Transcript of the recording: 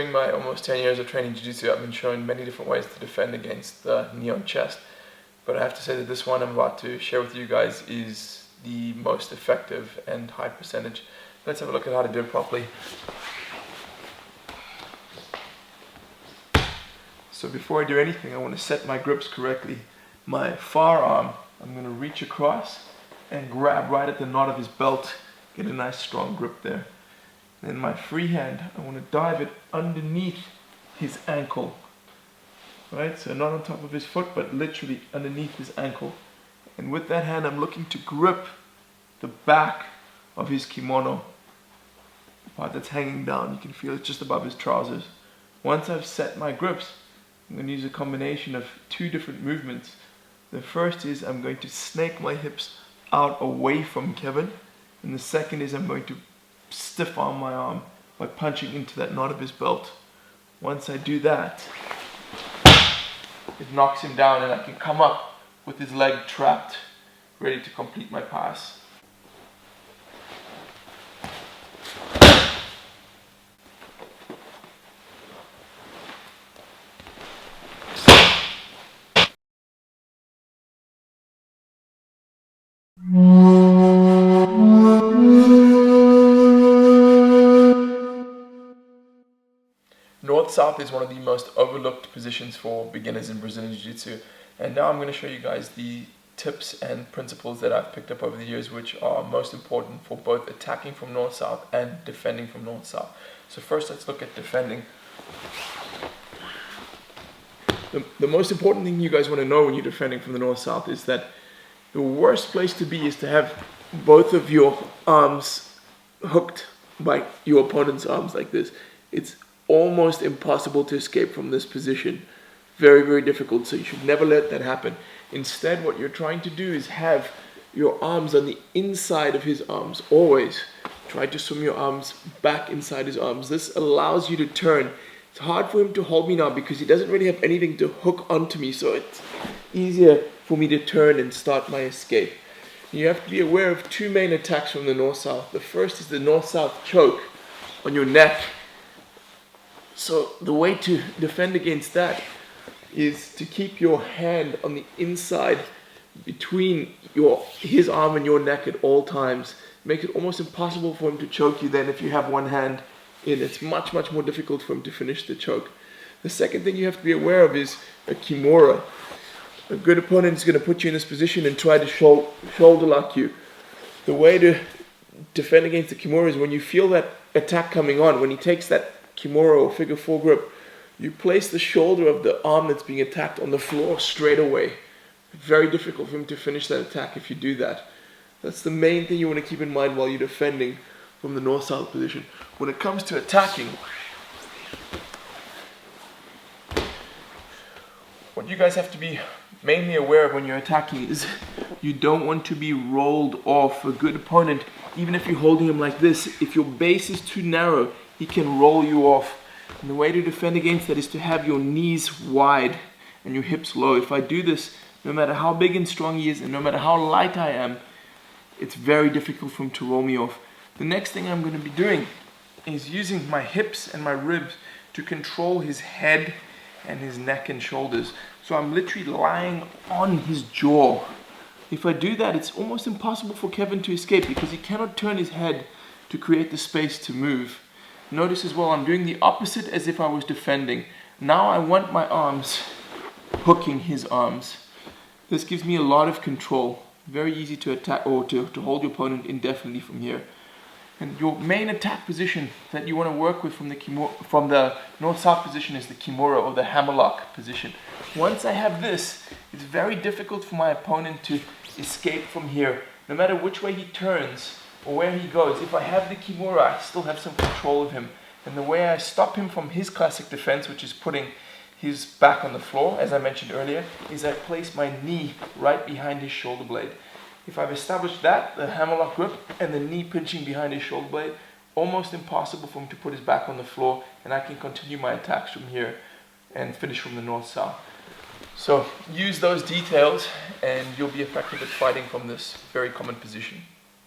during my almost 10 years of training Jiu Jitsu, I've been shown many different ways to defend against the knee on chest. But I have to say that this one I'm about to share with you guys is the most effective and high percentage. Let's have a look at how to do it properly. So before I do anything, I want to set my grips correctly. My far arm, I'm going to reach across and grab right at the knot of his belt, get a nice strong grip there. Then my free hand, I want to dive it underneath his ankle. Right, so not on top of his foot, but literally underneath his ankle. And with that hand, I'm looking to grip the back of his kimono, the part that's hanging down. You can feel it just above his trousers. Once I've set my grips, I'm going to use a combination of two different movements. The first is I'm going to snake my hips out away from Kevin, and the second is I'm going to stiff arm my arm by punching into that knot of his belt. Once I do that, it knocks him down and I can come up with his leg trapped, ready to complete my pass. North-South is one of the most overlooked positions for beginners in Brazilian Jiu-Jitsu, and now I'm going to show you guys the tips and principles that I've picked up over the years which are most important for both attacking from North-South and defending from North-South. So first let's look at defending. The most important thing you guys want to know when you're defending from the North-South is that the worst place to be is to have both of your arms hooked by your opponent's arms like this. It's almost impossible to escape from this position. Very, very difficult, so you should never let that happen. Instead, what you're trying to do is have your arms on the inside of his arms. Always try to swim your arms back inside his arms. This allows you to turn. It's hard for him to hold me now because he doesn't really have anything to hook onto me, so it's easier for me to turn and start my escape. You have to be aware of two main attacks from the North-South. The first is the North-South choke on your neck. So the way to defend against that is to keep your hand on the inside between his arm and your neck at all times. It makes it almost impossible for him to choke you then if you have one hand in. It's much, much more difficult for him to finish the choke. The second thing you have to be aware of is a kimura. A good opponent is going to put you in this position and try to shoulder lock you. The way to defend against the kimura is when you feel that attack coming on, when he takes that kimura or figure four grip, you place the shoulder of the arm that's being attacked on the floor straight away. Very difficult for him to finish that attack if you do that. That's the main thing you want to keep in mind while you're defending from the North-South position. When it comes to attacking, what you guys have to be mainly aware of when you're attacking is you don't want to be rolled off. A good opponent, even if you're holding him like this, if your base is too narrow, he can roll you off. And the way to defend against that is to have your knees wide and your hips low. If I do this, no matter how big and strong he is and no matter how light I am, it's very difficult for him to roll me off. The next thing I'm going to be doing is using my hips and my ribs to control his head and his neck and shoulders. So I'm literally lying on his jaw. If I do that, it's almost impossible for Kevin to escape because he cannot turn his head to create the space to move. Notice as well, I'm doing the opposite as if I was defending. Now I want my arms hooking his arms. This gives me a lot of control. Very easy to attack or to hold your opponent indefinitely from here. And your main attack position that you want to work with from the North-South position is the kimura or the hammerlock position. Once I have this, it's very difficult for my opponent to escape from here. No matter which way he turns or where he goes, if I have the kimura, I still have some control of him. And the way I stop him from his classic defense, which is putting his back on the floor, as I mentioned earlier, is I place my knee right behind his shoulder blade. If I've established that, the hammerlock grip and the knee pinching behind his shoulder blade, almost impossible for him to put his back on the floor, and I can continue my attacks from here and finish from the North-South. So use those details and you'll be effective at fighting from this very common position.